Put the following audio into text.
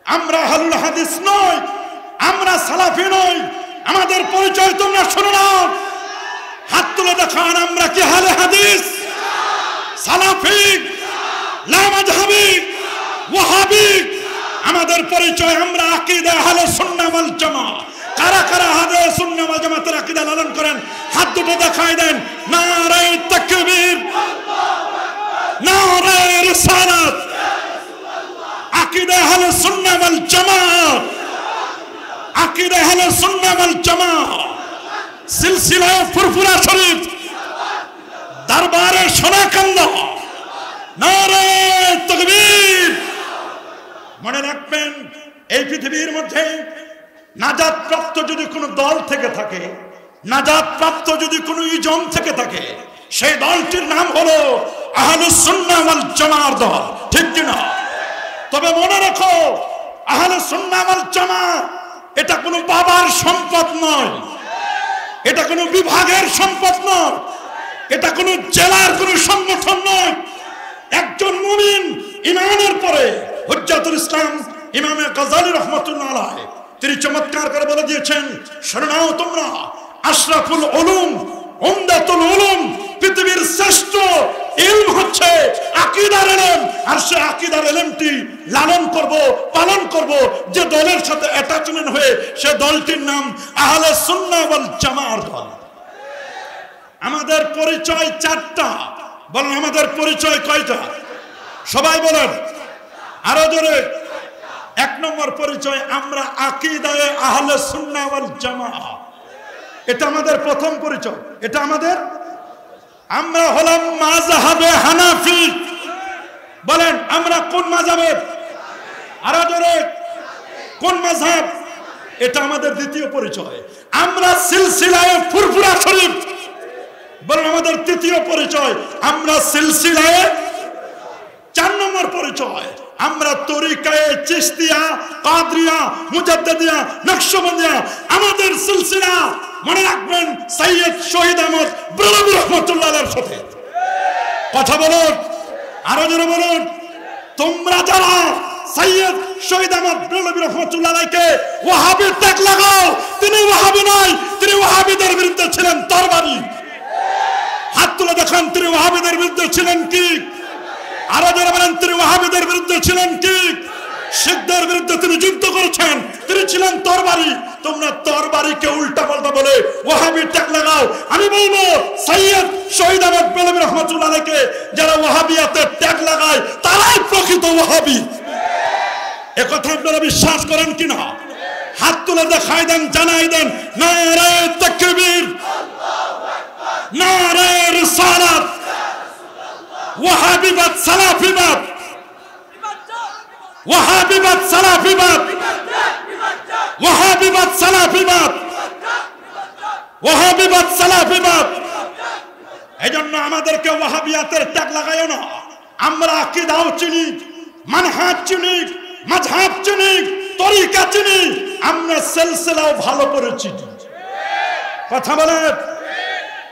আমরা আহলুল হাদিস নই, আমরা সালাফি নই। আমাদের পরিচয় তোমরা শোনো না, হাত তুলে দেখান আমরা কি আহলে হাদিস, সালাফি, লা মাযহাবি, ওয়াহাবি। আমাদের পরিচয় আমরা আকীদা আহলে সুন্নাহ ওয়াল জামাত। কারা কারা আহলে সুন্নাহ ওয়াল জামাতের আকীদা লালন করেন হাত দুটো দেখায় দেন। নারে তাকবীর, নারে রিসালাত, আকীদা আহলে সুন্নাহ ওয়াল জামাত, আকীদা আহলে সুন্নাহ ওয়াল জামাত। সিলসিলা ফুরফুরা শরীফ, দরবারে সোনাকান্দা, নারে তাকবীর। মনে রাখবেন, এই পৃথিবীর মধ্যে নাজাত প্রাপ্ত যদি কোনো দল থেকে থাকে, নাজাত প্রাপ্ত যদি কোনো ইজম থেকে থাকে, সেই দলটির নাম হলো আহলুস সুন্নাহ ওয়াল জামাত দল, ঠিক কিনা? তবে মনে রাখো, আহলুস সুন্নাহ ওয়াল জামাত এটা কোনো বাবার সম্পদ নয়, এটা কোনো বিভাগের সম্পদ নয়, এটা কোনো জেলার কোনো সংগঠন নয়। একজন মুমিন ঈমানের পরে হুজ্জাতুল ইসলাম ইমাম গাজ্জালী রাহমাতুল্লাহ আলাইহি তিনি চমৎকার করে বলে দিয়েছেন, শুনে নাও তোমরা, আশরাফুল উলুম, উমদাতুল উলুম, পৃথিবীর শ্রেষ্ঠ ইলম হচ্ছে আকীদার ইলম। আর সে আকীদার ইলমটি লালন করব, পালন করব যে দলের সাথে অ্যাটাচমেন্ট হয়ে, সে দলটির নাম আহলে সুন্নাহ ওয়াল জামাত দল। আমাদের পরিচয় চারটা। বলেন আমাদের পরিচয় কয়টা? সবাই বলেন আরো জোরে। এক নম্বর পরিচয়, আমরা আকীদায়ে আহলে সুন্নাহ ওয়াল জামাত। এটা আমাদের প্রথম পরিচয়। এটা আমাদের, আমরা হলাম মাযহাবে হানাফি। বলেন আমরা কোন মাযহাবের? আরো জোরে, কোন মাযহাব? এটা আমাদের দ্বিতীয় পরিচয়। আমরা সিলসিলায়ে ফুরফুরা শরীফ। বলেন আমাদের তৃতীয় পরিচয়, আমরা সিলসিলায়ে। চার নম্বর পরিচয়, আমরা তরিকায়ে চিশতিয়া, কাদরিয়া, মুজাদ্দিদিয়া, নকশবন্দিয়া। আমাদের সিলসিলা মনে রাখবেন সৈয়দ শহীদ আহমদ ব্রহ্মী রহমাতুল্লাহ আলাইহির সাথে। কথা বলুন, আরো জোরে বলুন। তোমরা যারা সৈয়দ শহীদ আহমদ ব্রহ্মী রহমাতুল্লাহ আলাইহিকে ওয়াহাবি ট্যাগ লাগাও, তিনি ওয়াহাবি নয়, তিনি ওয়াহাবিদের বিরুদ্ধে ছিলেন তরবারি। হাত তুলে দেখান, তিনি ওয়াহাবিদের বিরুদ্ধে ছিলেন কি? আরো যারা বলেন তিনি ওয়াহাবিদের বিরুদ্ধে ছিলেন কি? শিখদের বিরুদ্ধে তিনি যুদ্ধ করেছেন, তিনি ছিলেন তরবারি। তোমরা তরবারিকে উল্টা পাল্টা বলে ওয়াহাবি ট্যাগ লাগাও। আমি বলবো সৈয়দ শহীদ আহমদ ব্রহ্মী রহমাতুল্লাহ আলাইহিকে যারা ওয়াহাবিয়াতের ট্যাগ লাগায়, তারাই প্রকৃত ওয়াহাবি। একথা আপনারা বিশ্বাস করেন কিনা? হাত তুলে দেখাই দেন, জানাই দেন। নারে তাকবীর, নারে রিসালাত, ওয়াহাবিবাদ সালাফিবাদ, ওয়াহাবিবাদ সালাফিবাদ, ওয়াহাবিবাদ সালাফিবাদ, ওয়াহাবিবাদ সালাফিবাদ। এজন্য আমাদেরকে ওয়াহাবিয়াতের ট্যাগ লাগাইও না। আমরা আকীদাও চিনি, মানহাজ চিনি, মাযহাব চিনি, তরিকা চিনি, আমরা সিলসিলাও ভালো করে চিনি। কথা বলেন।